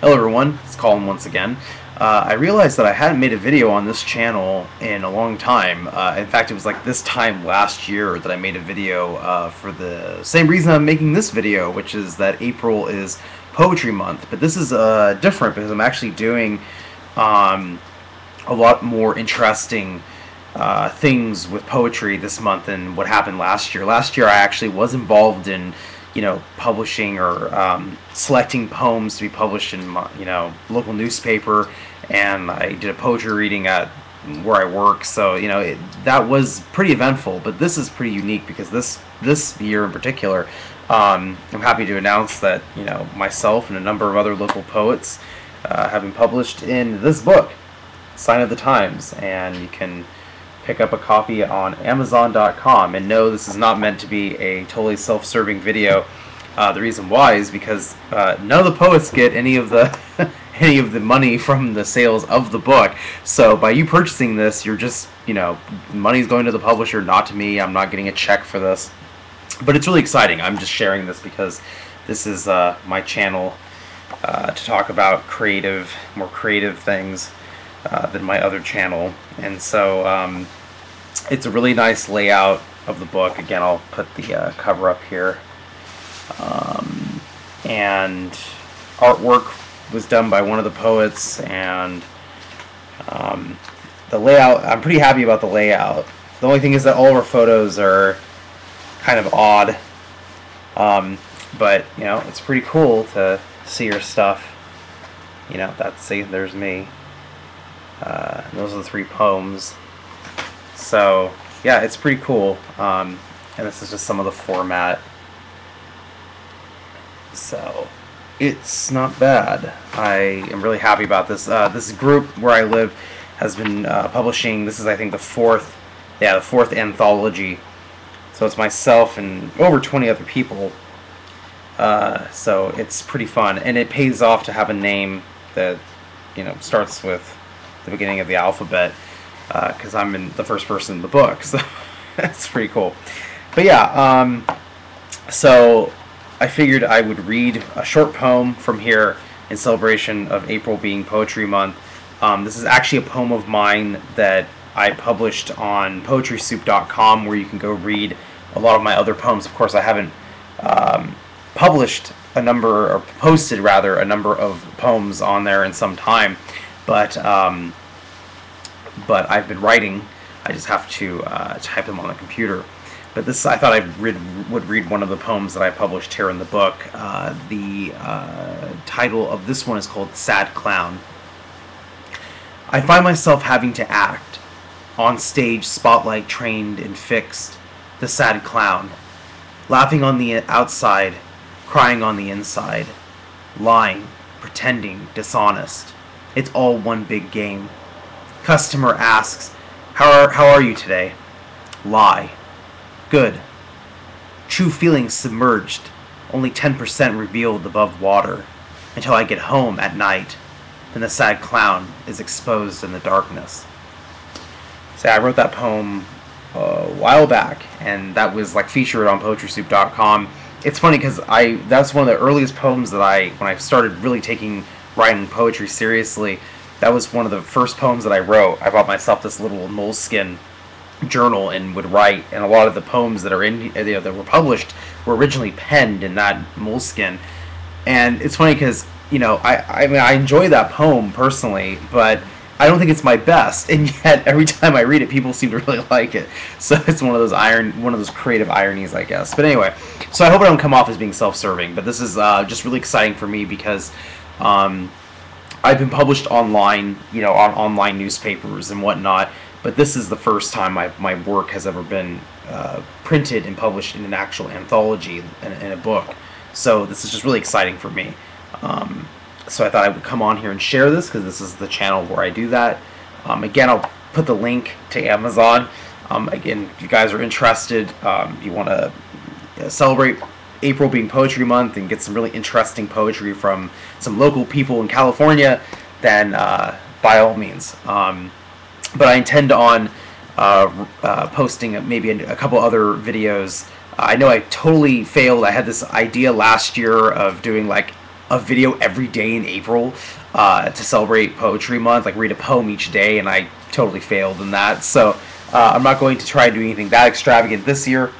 Hello everyone, it's Colin once again. I realized that I hadn't made a video on this channel in a long time. In fact, it was like this time last year that I made a video for the same reason I'm making this video, which is that April is Poetry Month. But this is different because I'm actually doing a lot more interesting things with poetry this month than what happened last year. Last year I actually was involved in publishing or selecting poems to be published in my, local newspaper, and I did a poetry reading at where I work. So that was pretty eventful. But this is pretty unique because this year in particular, I'm happy to announce that myself and a number of other local poets have been published in this book, Sign of the Times, and you can pick up a copy on Amazon.com. And no, this is not meant to be a totally self-serving video. The reason why is because none of the poets get any of the any of the money from the sales of the book. So by you purchasing this, you're just money's going to the publisher, not to me. I'm not getting a check for this, but it's really exciting. I'm just sharing this because this is my channel to talk about more creative things than my other channel. And so it's a really nice layout of the book. Again, I'll put the cover up here. And artwork was done by one of the poets, and the layout, I'm pretty happy about the layout. The only thing is that all of our photos are kind of odd, but it's pretty cool to see your stuff. There's me. Those are the 3 poems. So yeah, it's pretty cool. And this is just some of the format. So it's not bad. I am really happy about this. This group where I live has been publishing. This is, I think, the fourth anthology. So it's myself and over 20 other people. So it's pretty fun, and it pays off to have a name that starts with the beginning of the alphabet, because I'm the first person in the book. So that's pretty cool. But yeah, so I figured I would read a short poem from here in celebration of April being Poetry Month. This is actually a poem of mine that I published on poetrysoup.com, where you can go read a lot of my other poems. Of course, I haven't posted a number of poems on there in some time, but I've been writing. I just have to type them on the computer. But this, I thought I would read one of the poems that I published here in the book. The title of this one is called Sad Clown. I find myself having to act, on stage, spotlight trained and fixed, the sad clown, laughing on the outside, crying on the inside, lying, pretending, dishonest. It's all one big game. Customer asks, how are you today? Lie. Good. True feelings submerged, only 10% revealed above water, until I get home at night, then the sad clown is exposed in the darkness. So I wrote that poem a while back, and that was featured on poetrysoup.com. It's funny because that's one of the earliest poems that when I started really taking writing poetry seriously, that was one of the first poems that I wrote. I bought myself this little moleskin journal and would write, and a lot of the poems that are that were published were originally penned in that moleskin. And it's funny because I enjoy that poem personally, but I don't think it's my best, and yet every time I read it, people seem to really like it. So it's one of those creative ironies, I guess. But anyway, so I hope I don't come off as being self-serving, but this is just really exciting for me because I've been published online, on online newspapers and whatnot, but this is the first time my work has ever been printed and published in an actual anthology in a book. So this is just really exciting for me. So I thought I would come on here and share this because this is the channel where I do that. Again, I'll put the link to Amazon. Again, if you guys are interested, you want to celebrate April being Poetry Month and get some really interesting poetry from some local people in California, then by all means. But I intend on posting maybe a couple other videos. I know I totally failed. I had this idea last year of doing a video every day in April to celebrate Poetry Month, like read a poem each day, and I totally failed in that. So I'm not going to try to do anything that extravagant this year.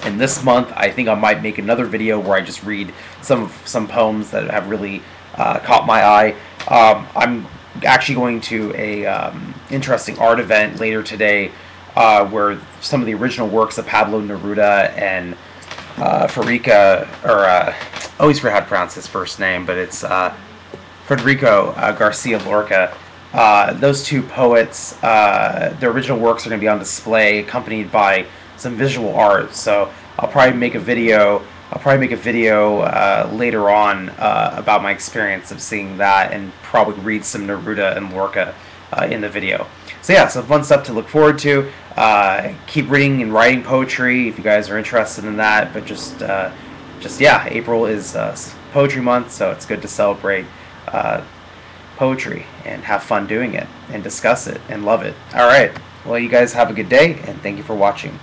And this month, I think I might make another video where I just read some poems that have really caught my eye. I'm actually going to a interesting art event later today where some of the original works of Pablo Neruda and Federico, or I always forget how to pronounce his first name, but it's Federico Garcia Lorca. Those two poets, their original works are going to be on display, accompanied by some visual art. So I'll probably make a video. Later on about my experience of seeing that, and probably read some Neruda and Lorca in the video. So yeah, some fun stuff to look forward to. Keep reading and writing poetry if you guys are interested in that. But just yeah, April is Poetry Month, so it's good to celebrate poetry and have fun doing it and discuss it and love it. All right. Well, you guys have a good day, and thank you for watching.